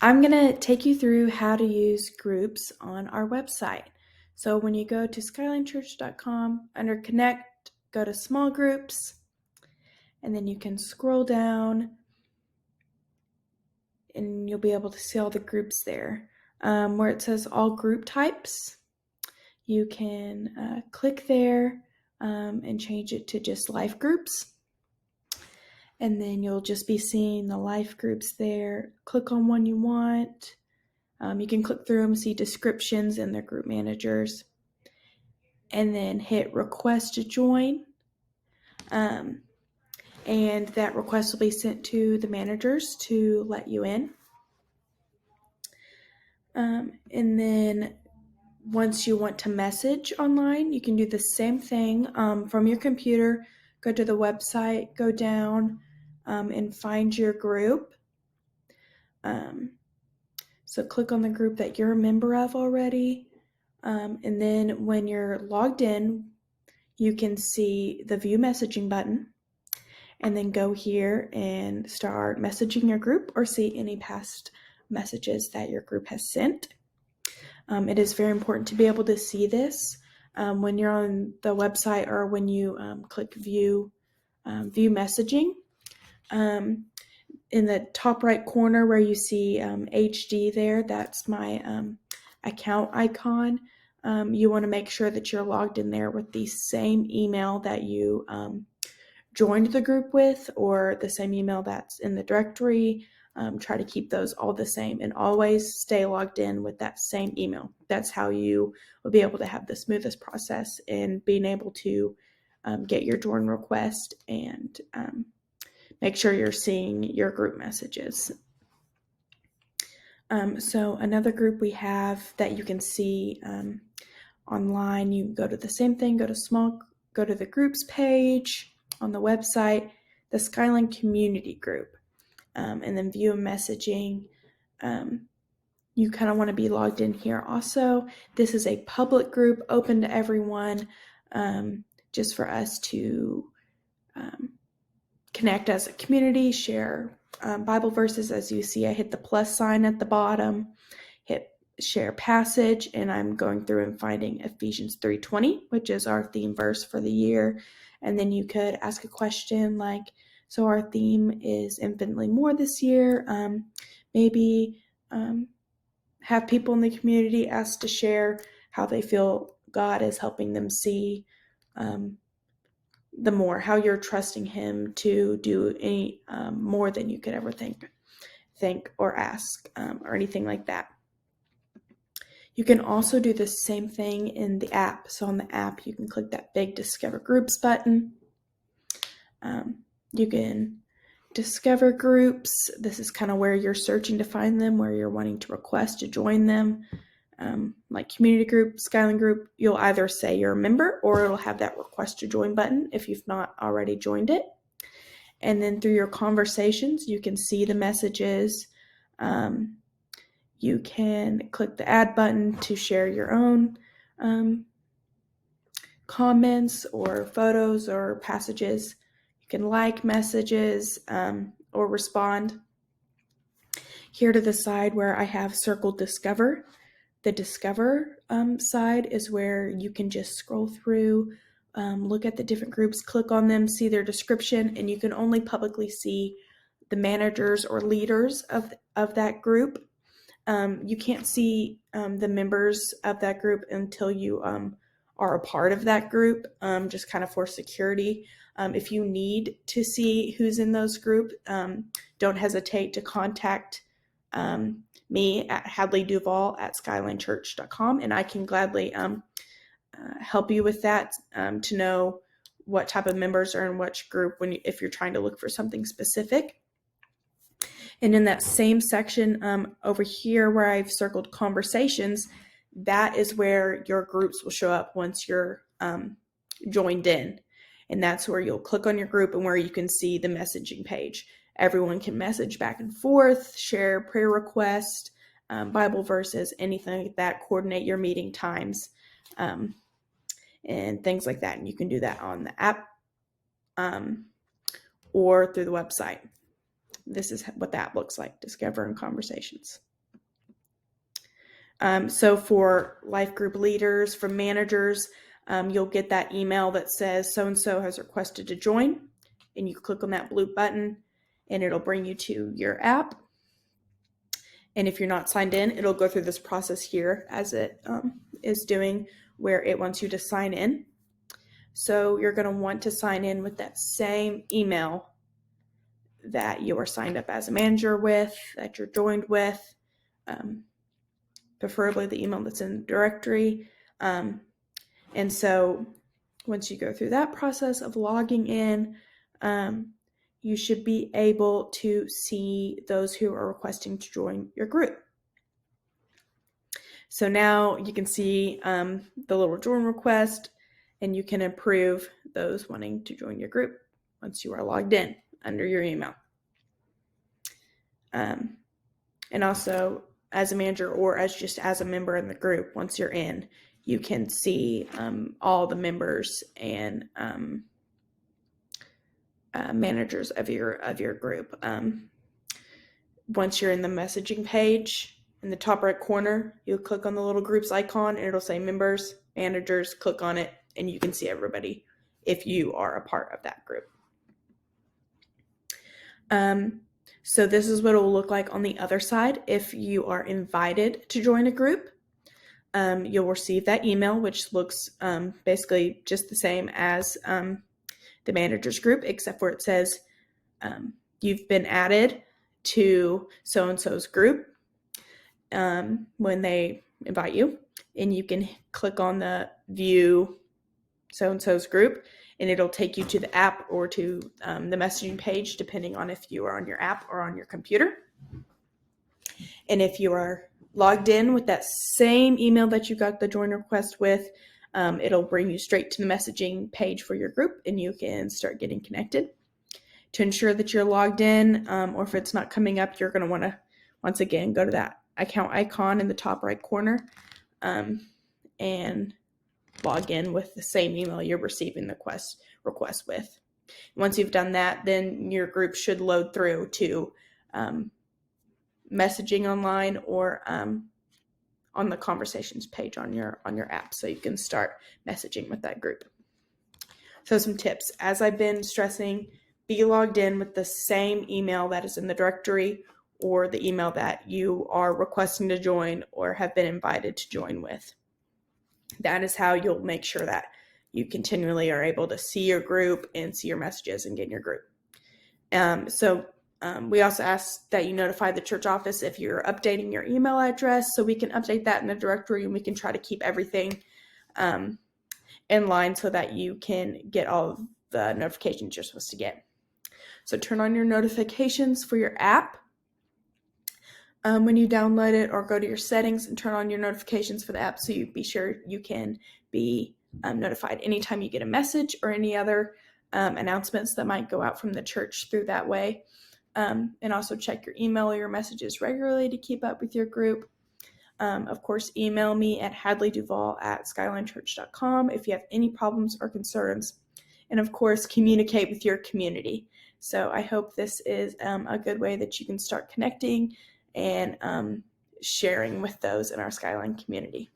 I'm going to take you through how to use groups on our website. So when you go to skylinechurch.com, under Connect, go to Small Groups, and then you can scroll down and you'll be able to see all the groups there. Where it says All Group Types, you can click there and change it to just Life Groups. And then you'll just be seeing the life groups there. Click on one you want. You can click through them, see descriptions and their group managers, and then hit request to join. And that request will be sent to the managers to let you in. And then once you want to message online, you can do the same thing from your computer. Go to the website, go down and find your group. So click on the group that you're a member of already. And then when you're logged in, you can see the view messaging button. And then go here and start messaging your group or see any past messages that your group has sent. It is very important to be able to see this when you're on the website or when you click view messaging. In the top right corner where you see HD there, that's my account icon. You want to make sure that you're logged in there with the same email that you joined the group with, or the same email that's in the directory. Try to keep those all the same and always stay logged in with that same email. That's how you will be able to have the smoothest process in being able to get your join request and make sure you're seeing your group messages. So another group we have that you can see online, you go to the same thing, go to the groups page on the website, the Skyline community group, and then view messaging. You kind of want to be logged in here also. This is a public group open to everyone, just for us to connect as a community, share Bible verses. As you see, I hit the plus sign at the bottom, hit share passage, and I'm going through and finding Ephesians 3:20, which is our theme verse for the year. And then you could ask a question like, so our theme is infinitely more this year. Maybe have people in the community ask to share how they feel God is helping them see the more, how you're trusting Him to do any more than you could ever think or ask, or anything like that. You can also do the same thing in the app. So on the app, you can click that big Discover Groups button. You can discover groups. This is kind of where you're searching to find them, where you're wanting to request to join them. Like community group, Skyline group, you'll either say you're a member or it'll have that request to join button if you've not already joined it. And then through your conversations, you can see the messages. You can click the add button to share your own comments or photos or passages. You can like messages or respond. Here to the side where I have circled Discover, the Discover side is where you can just scroll through, look at the different groups, click on them, see their description, and you can only publicly see the managers or leaders of that group. You can't see the members of that group until you are a part of that group, just kind of for security. If you need to see who's in those groups, don't hesitate to contact me at hadleyduval@skylinechurch.com, and I can gladly help you with that to know what type of members are in which group if you're trying to look for something specific. And in that same section over here where I've circled conversations, that is where your groups will show up once you're joined in. And that's where you'll click on your group and where you can see the messaging page. Everyone can message back and forth, share prayer requests, Bible verses, anything like that, coordinate your meeting times, and things like that. And you can do that on the app or through the website. This is what that looks like, Discover and Conversations. So for life group leaders, for managers, you'll get that email that says so-and-so has requested to join, and you click on that blue button and it'll bring you to your app. And if you're not signed in, it'll go through this process here as it is doing, where it wants you to sign in. So you're going to want to sign in with that same email that you are signed up as a manager with, that you're joined with, preferably the email that's in the directory. And so once you go through that process of logging in, you should be able to see those who are requesting to join your group. So now you can see the little join request, and you can approve those wanting to join your group once you are logged in under your email. And also, as a manager or as a member in the group, once you're in, you can see all the members and managers of your group. Once you're in the messaging page, in the top right corner, you'll click on the little groups icon and it'll say members, managers. Click on it and you can see everybody if you are a part of that group. So this is what it will look like on the other side. If you are invited to join a group, you'll receive that email, which looks basically just the same as the managers group, except for it says you've been added to so-and-so's group when they invite you. And you can click on the view so-and-so's group, and it'll take you to the app or to the messaging page, depending on if you are on your app or on your computer. And if you are logged in with that same email that you got the join request with, it'll bring you straight to the messaging page for your group, and you can start getting connected. To ensure that you're logged in, or if it's not coming up, you're going to want to, once again, go to that account icon in the top right corner and log in with the same email you're receiving the request with. Once you've done that, then your group should load through to messaging online or on the conversations page on your app, so you can start messaging with that group. So some tips, as I've been stressing, be logged in with the same email that is in the directory or the email that you are requesting to join or have been invited to join with. That is how you'll make sure that you continually are able to see your group and see your messages and get in your group. We also ask that you notify the church office if you're updating your email address, so we can update that in the directory and we can try to keep everything in line so that you can get all of the notifications you're supposed to get. So turn on your notifications for your app when you download it, or go to your settings and turn on your notifications for the app so you be sure you can be notified anytime you get a message or any other announcements that might go out from the church through that way. And also check your email or your messages regularly to keep up with your group. Of course, email me at hadleyduval@skylinechurch.com if you have any problems or concerns. And of course, communicate with your community. So I hope this is a good way that you can start connecting and sharing with those in our Skyline community.